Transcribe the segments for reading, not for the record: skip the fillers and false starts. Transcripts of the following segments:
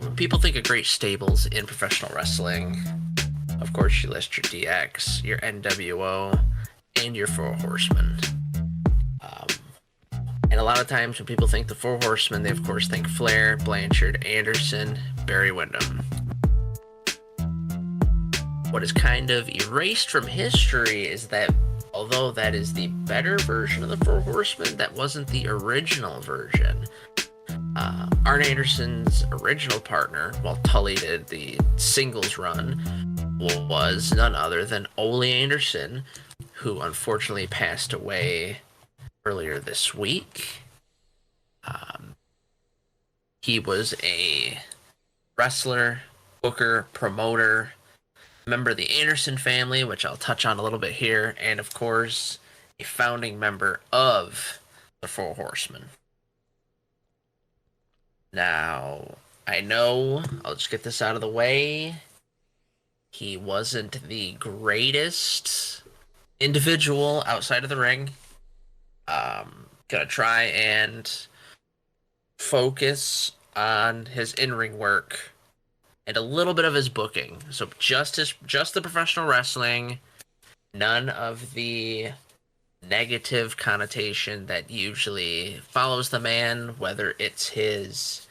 When people think of great stables in professional wrestling, of course you list your DX, your NWO, and your Four Horsemen. Um, and a lot of times when people think the Four Horsemen, they of course think Flair, Blanchard, Anderson, Barry Windham. What is kind of erased from history is that although that is the better version of the Four Horsemen, that wasn't the original version. Arn Anderson's original partner, while Tully did the singles run, was none other than Ole Anderson, who unfortunately passed away earlier this week. He was a wrestler, booker, promoter, member of the Anderson family, which I'll touch on a little bit here, and of course, a founding member of the Four Horsemen. Now, I know, I'll just get this out of the way. He wasn't the greatest individual outside of the ring. Gonna try and focus on his in-ring work and a little bit of his booking. So just the professional wrestling, none of the negative connotation that usually follows the man, whether it's his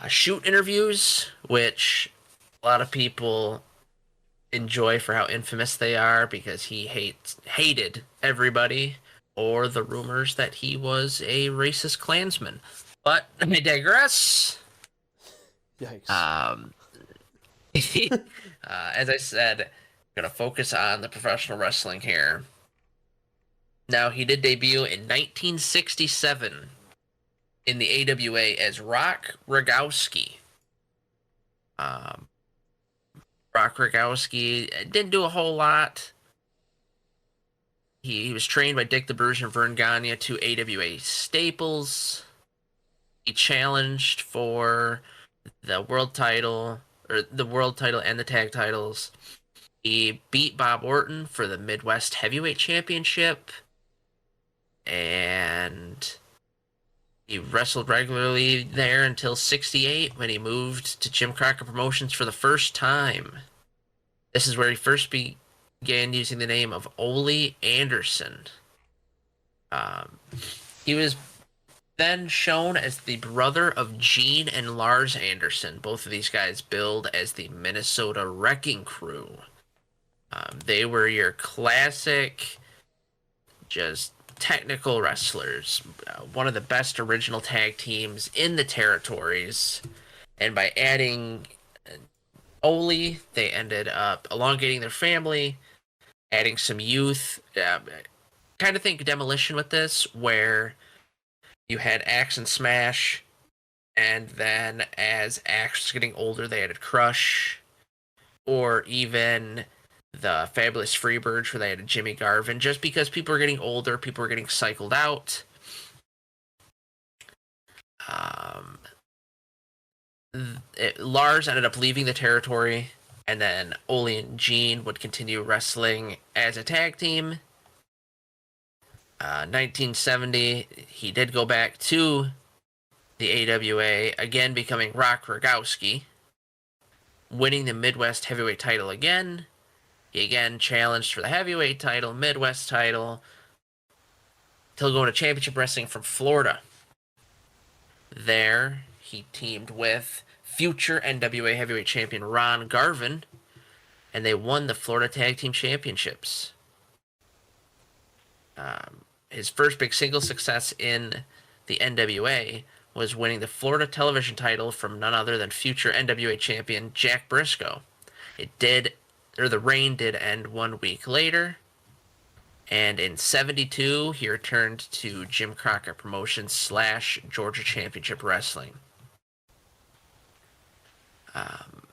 shoot interviews, which a lot of people enjoy for how infamous they are because he hated everybody, or the rumors that he was a racist Klansman. But I digress. Yikes. As I said, I'm going to focus on the professional wrestling here. Now, he did debut in 1967 in the AWA as Rock Rogowski. Rock Rogowski didn't do a whole lot. He was trained by Dick the Bruiser and Vern Gagne, two AWA staples. He challenged for the world title and the tag titles. He beat Bob Orton for the Midwest Heavyweight Championship. And he wrestled regularly there until 1968 when he moved to Jim Crockett Promotions for the first time. This is where he first began using the name of Ole Anderson. He was then shown as the brother of Gene and Lars Anderson. Both of these guys billed as the Minnesota Wrecking Crew. They were your classic, just technical wrestlers. One of the best original tag teams in the territories. And by adding Ole, they ended up elongating their family, adding some youth. Kind of think Demolition with this, where you had Axe and Smash, and then as Axe was getting older, they added Crush, or even the Fabulous Freebirds, where they had Jimmy Garvin, just because people were getting older, people were getting cycled out. Lars ended up leaving the territory, and then Ole and Gene would continue wrestling as a tag team. 1970, he did go back to the AWA, again becoming Rock Rogowski, winning the Midwest Heavyweight title again. He again challenged for the Heavyweight title, Midwest title, till going to Championship Wrestling from Florida. There, he teamed with future NWA Heavyweight Champion Ron Garvin, and they won the Florida Tag Team Championships. His first big single success in the NWA was winning the Florida television title from none other than future NWA champion Jack Briscoe. The reign did end 1 week later, and in 1972 he returned to Jim Crockett Promotions / Georgia Championship Wrestling.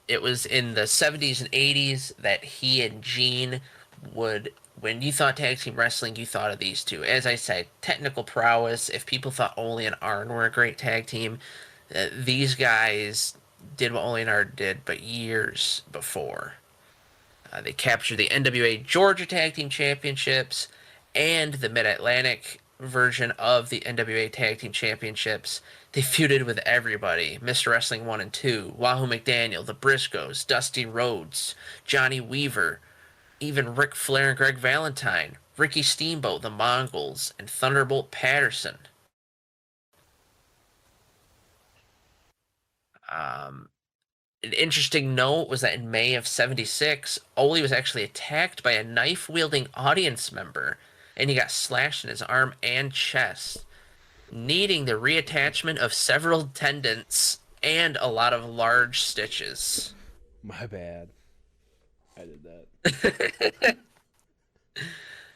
It was in the 70s and 80s that he and Gene would, when you thought tag team wrestling, you thought of these two. As I said, technical prowess. If people thought Ole and Arn were a great tag team, these guys did what Ole and Arn did, but years before. They captured the NWA Georgia Tag Team Championships and the Mid-Atlantic version of the NWA Tag Team Championships, they feuded with everybody. Mr. Wrestling 1 and 2, Wahoo McDaniel, the Briscoes, Dusty Rhodes, Johnny Weaver, even Ric Flair and Greg Valentine, Ricky Steamboat, the Mongols, and Thunderbolt Patterson. Um, an interesting note was that in May of '76, Ole was actually attacked by a knife-wielding audience member, and he got slashed in his arm and chest, needing the reattachment of several tendons and a lot of large stitches. My bad. I did that.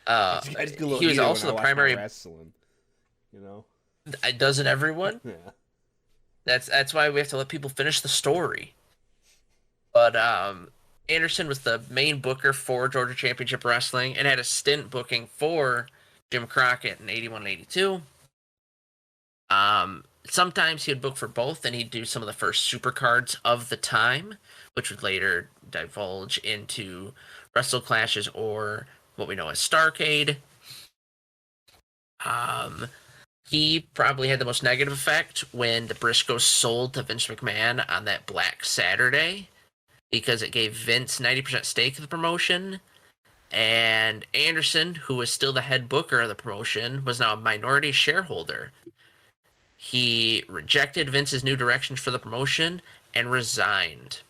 uh, I just get a little he was heated when also I the watch my primary. wrestling. You know? Doesn't everyone? Yeah. That's why we have to let people finish the story. But Anderson was the main booker for Georgia Championship Wrestling and had a stint booking for Jim Crockett in 81 and 82. Sometimes he would book for both, and he'd do some of the first supercards of the time, which would later divulge into Wrestle Clashes or what we know as Starrcade. Um, he probably had the most negative effect when the Briscoes sold to Vince McMahon on that Black Saturday, because it gave Vince 90% stake of the promotion, and Anderson, who was still the head booker of the promotion, was now a minority shareholder. He rejected Vince's new directions for the promotion and resigned.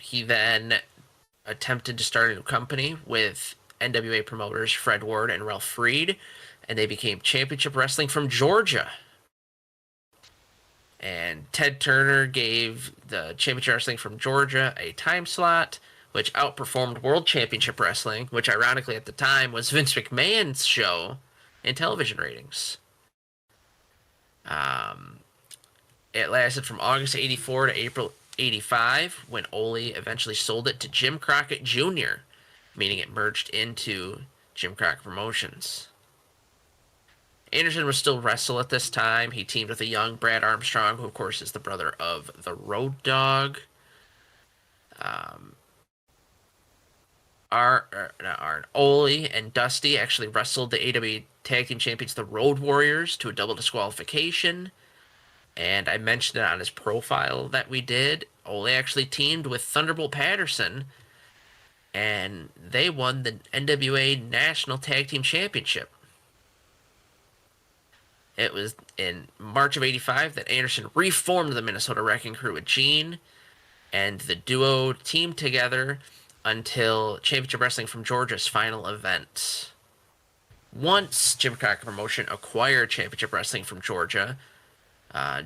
He then attempted to start a new company with NWA promoters Fred Ward and Ralph Freed, and they became Championship Wrestling from Georgia. And Ted Turner gave the Championship Wrestling from Georgia a time slot, which outperformed World Championship Wrestling, which ironically at the time was Vince McMahon's show in television ratings. Um, it lasted from August 84 to April 85, when Ole eventually sold it to Jim Crockett Jr., meaning it merged into Jim Crockett Promotions. Anderson was still wrestle at this time. He teamed with a young Brad Armstrong, who of course is the brother of the Road Dogg. Ole and Dusty actually wrestled the AW Tag Team Champions, the Road Warriors, to a double disqualification. And I mentioned it on his profile that we did. Ole actually teamed with Thunderbolt Patterson, and they won the NWA National Tag Team Championship. It was in March of '85 that Anderson reformed the Minnesota Wrecking Crew with Gene, and the duo teamed together until Championship Wrestling from Georgia's final event. Once Jim Crockett Promotion acquired Championship Wrestling from Georgia,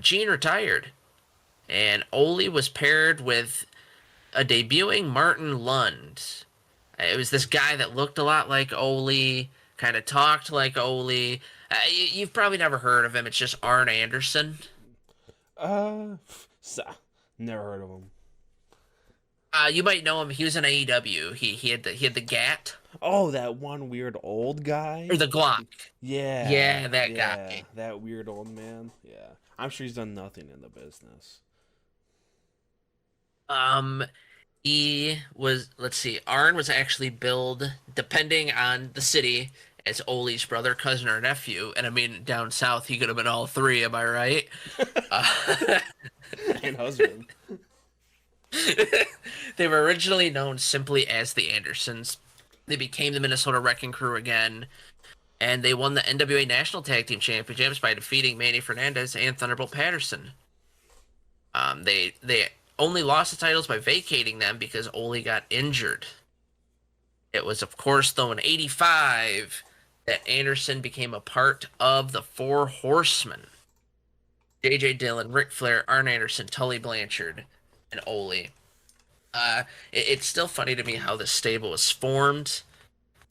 Gene retired, and Ole was paired with a debuting Martin Lund. It was this guy that looked a lot like Ole, kind of talked like Ole. You've probably never heard of him. It's just Arn Anderson. Uh, Never heard of him. You might know him. He was in AEW. He had the Gat Oh, that one weird old guy? or the Glock. Yeah. Yeah, that yeah, guy. That weird old man. Yeah. I'm sure he's done nothing in the business. Um, he was. Let's see. Arn was actually billed, depending on the city, as Ole's brother, cousin, or nephew. And I mean, down south, he could have been all three. Am I right? Uh, And husband. They were originally known simply as the Andersons. They became the Minnesota Wrecking Crew again, and they won the NWA National Tag Team Championships by defeating Manny Fernandez and Thunderbolt Patterson. They only lost the titles by vacating them because Ole got injured. It was, of course, though, in '85 that Anderson became a part of the Four Horsemen. J.J. Dillon, Ric Flair, Arn Anderson, Tully Blanchard, and Ole. It's still funny to me how this stable was formed,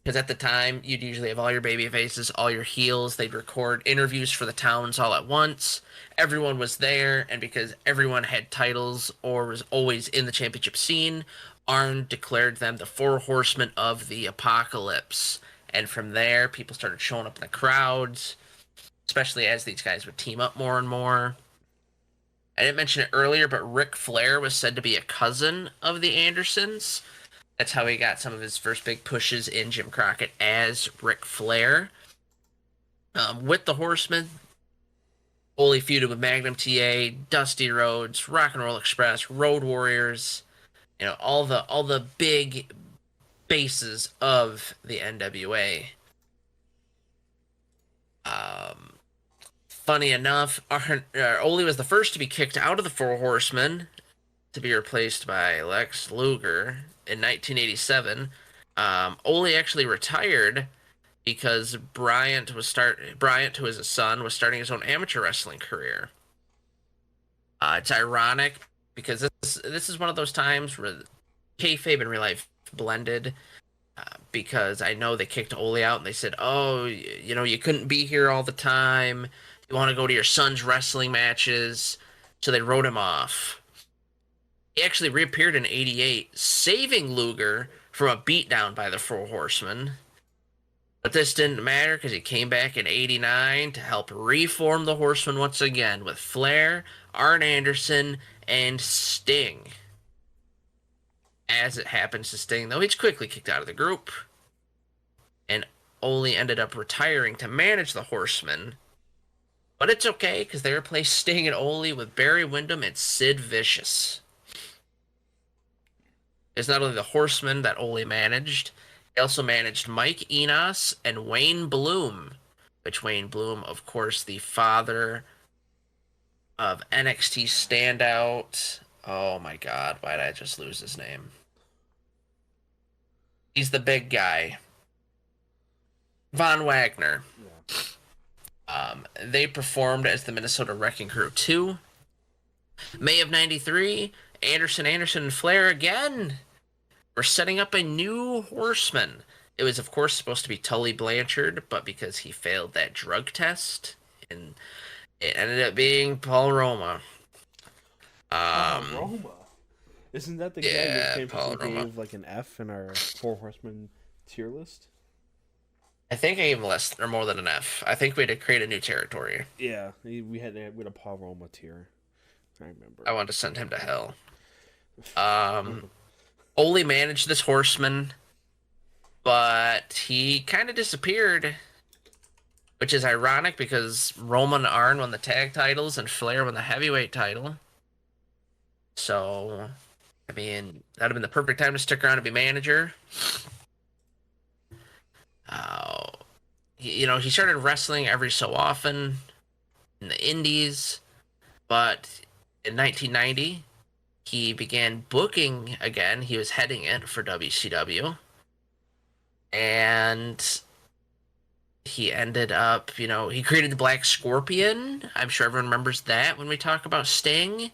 because at the time you'd usually have all your baby faces, all your heels. They'd record interviews for the towns all at once. Everyone was there, and because everyone had titles or was always in the championship scene, Arn declared them the Four Horsemen of the Apocalypse. And from there, people started showing up in the crowds, especially as these guys would team up more and more. I didn't mention it earlier, but Ric Flair was said to be a cousin of the Andersons. That's how he got some of his first big pushes in Jim Crockett as Ric Flair. With the Horsemen, Ole feuded with Magnum TA, Dusty Rhodes, Rock and Roll Express, Road Warriors. All the big bases of the NWA. Um, Funny enough, Ole was the first to be kicked out of the Four Horsemen to be replaced by Lex Luger in 1987. Ole actually retired because Bryant, who is his son, was starting his own amateur wrestling career. It's ironic because this is one of those times where kayfabe and real life blended. Because I know they kicked Ole out and they said, "Oh, you couldn't be here all the time. You want to go to your son's wrestling matches," so they wrote him off. He actually reappeared in '88, saving Luger from a beatdown by the Four Horsemen. But this didn't matter because he came back in '89 to help reform the Horsemen once again with Flair, Arn Anderson, and Sting. As it happens to Sting, though, he's quickly kicked out of the group. And Ole ended up retiring to manage the Horsemen. But it's okay, because they replaced Sting and Ole with Barry Windham and Sid Vicious. It's not only the Horsemen that Ole managed, he also managed Mike Enos and Wayne Bloom, which Wayne Bloom, of course, the father of NXT standout. Oh my God, why did I just lose his name? He's the big guy. Von Wagner. They performed as the Minnesota Wrecking Crew 2. May of 93, Anderson, and Flair again were setting up a new Horseman. It was, of course, supposed to be Tully Blanchard, but because he failed that drug test, and it ended up being Paul Roma. Paul Roma. Isn't that the guy Yeah, that Paul Roma. gave like an F in our Four Horsemen tier list? I think I gave him less or more than an F. I think we had to create a new territory. Yeah, we had a Paul Roma tier. I remember. I wanted to send him to hell. Ole managed this Horseman, but he kind of disappeared, which is ironic because Roman and Arn won the tag titles and Flair won the heavyweight title. So, I mean, that would have been the perfect time to stick around and be manager. He started wrestling every so often in the indies, but in 1990, he began booking again. He was heading it for WCW. And he ended up, he created the Black Scorpion. I'm sure everyone remembers that when we talk about Sting.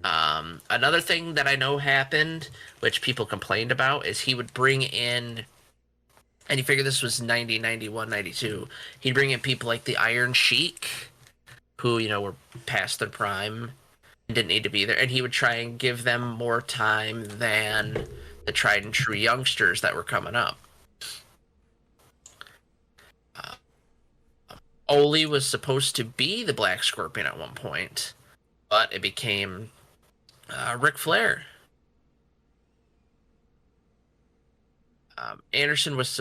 Another thing that I know happened, which people complained about, is he would bring in, and you figure this was 90, 91, 92, he'd bring in people like the Iron Sheik, who, were past their prime and didn't need to be there, and he would try and give them more time than the tried and true youngsters that were coming up. Ole was supposed to be the Black Scorpion at one point, but it became Ric Flair. Anderson was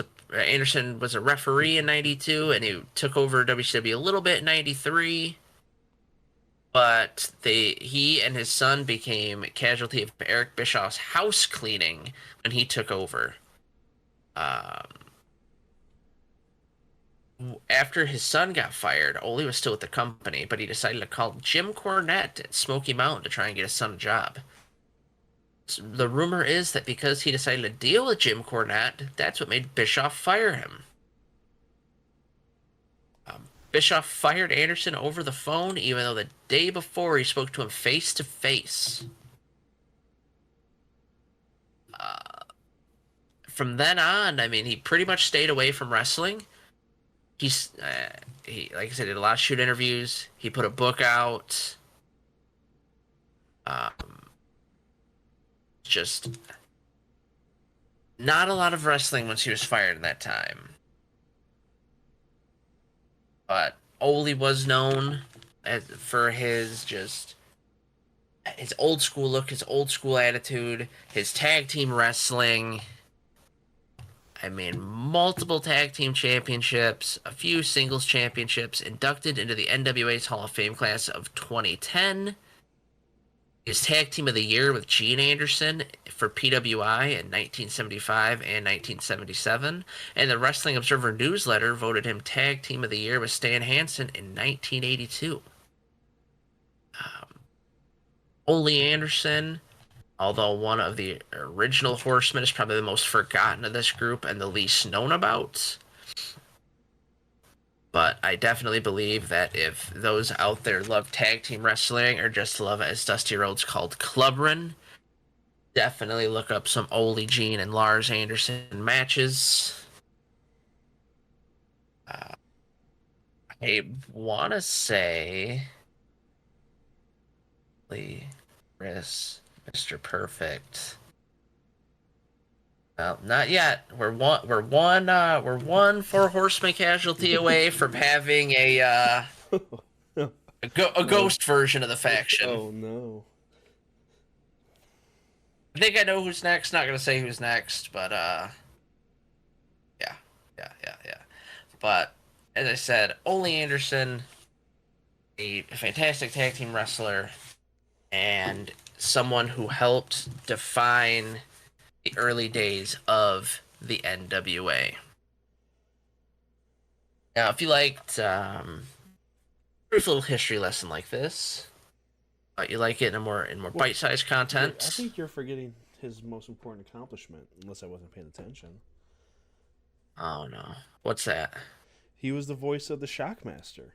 a referee in '92, and he took over WCW a little bit in '93. But he and his son became casualty of Eric Bischoff's house cleaning when he took over. After his son got fired, Ole was still with the company, but he decided to call Jim Cornette at Smoky Mountain to try and get his son a job. So the rumor is that because he decided to deal with Jim Cornette, that's what made Bischoff fire him. Bischoff fired Anderson over the phone, even though the day before he spoke to him face to face. From then on, I mean, he pretty much stayed away from wrestling. He, like I said, did a lot of shoot interviews. He put a book out. Just not a lot of wrestling once he was fired in that time. But Ole was known for his just his old school look, his old school attitude, his tag team wrestling. I mean, multiple tag team championships, a few singles championships, inducted into the NWA's Hall of Fame class of 2010. His tag team of the year with Gene Anderson for PWI in 1975 and 1977. And the Wrestling Observer newsletter voted him tag team of the year with Stan Hansen in 1982. Ole Anderson, although one of the original Horsemen, is probably the most forgotten of this group and the least known about. But I definitely believe that if those out there love tag team wrestling or just love it, as Dusty Rhodes called, clubbering, definitely look up some Ole, Gene, and Lars Anderson matches. Uh, I want to say, Chris, Mr. Perfect. Well, not yet. We're one Four Horseman casualty away from having a Oh, ghost version of the faction. oh no. I think I know who's next. Not gonna say who's next, but yeah, yeah. But as I said, Ole Anderson, a fantastic tag team wrestler, and someone who helped define the early days of the NWA. Now, if you liked brief little history lesson like this, but you like it in more Well, bite-sized I content. think you're forgetting his most important accomplishment, unless I wasn't paying attention. Oh no, what's that? He was the voice of the Shockmaster.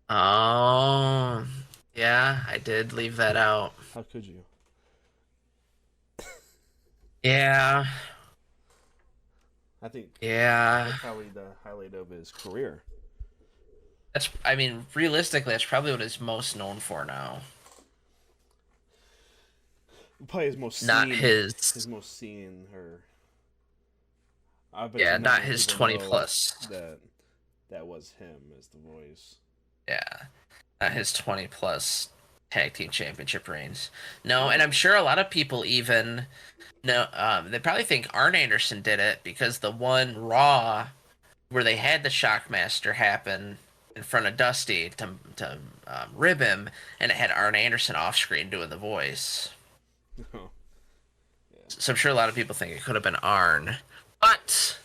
Oh, yeah, I did leave that out. How could you? Yeah, I think yeah. that's probably the highlight of his career. I mean, realistically, that's probably what he's most known for now. Probably his most Not seen, his his, most seen, or I bet yeah, not not many his people 20 know plus. that that was him as the voice. Yeah, not his 20 plus tag team championship reigns. No, and I'm sure a lot of people even know, they probably think Arn Anderson did it because the one Raw where they had the Shockmaster happen in front of Dusty to rib him, and it had Arn Anderson off screen doing the voice. Oh, So I'm sure a lot of people think it could have been Arn. But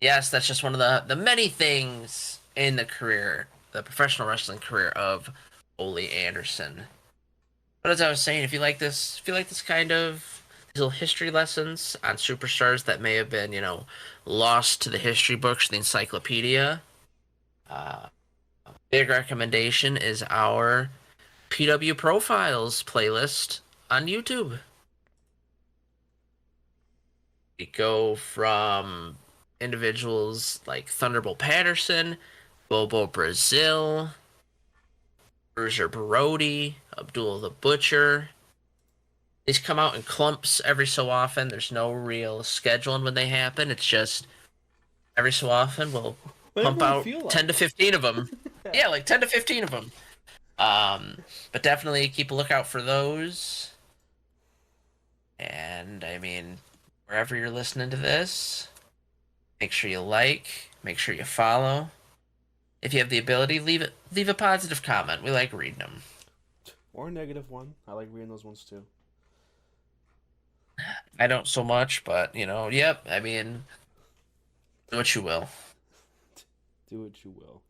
yes, that's just one of the many things in the career, the professional wrestling career of Ole Anderson. But as I was saying, if you like this kind of these little history lessons on superstars that may have been, lost to the history books, the encyclopedia, uh, big recommendation is our PW Profiles playlist on YouTube. We go from individuals like Thunderbolt Patterson, Bobo Brazil, Bruiser Brody, Abdul the Butcher. These come out in clumps every so often. There's no real scheduling when they happen. It's just every so often we'll pump whatever we out feel 10 to like. 15 of them. Yeah. Yeah, like 10 to 15 of them. But definitely keep a lookout for those. And I mean, wherever you're listening to this, make sure you like, make sure you follow. If you have the ability, leave a positive comment. We like reading them. Or a negative one. I like reading those ones too. I don't so much, but yep. I mean, do what you will. Do what you will.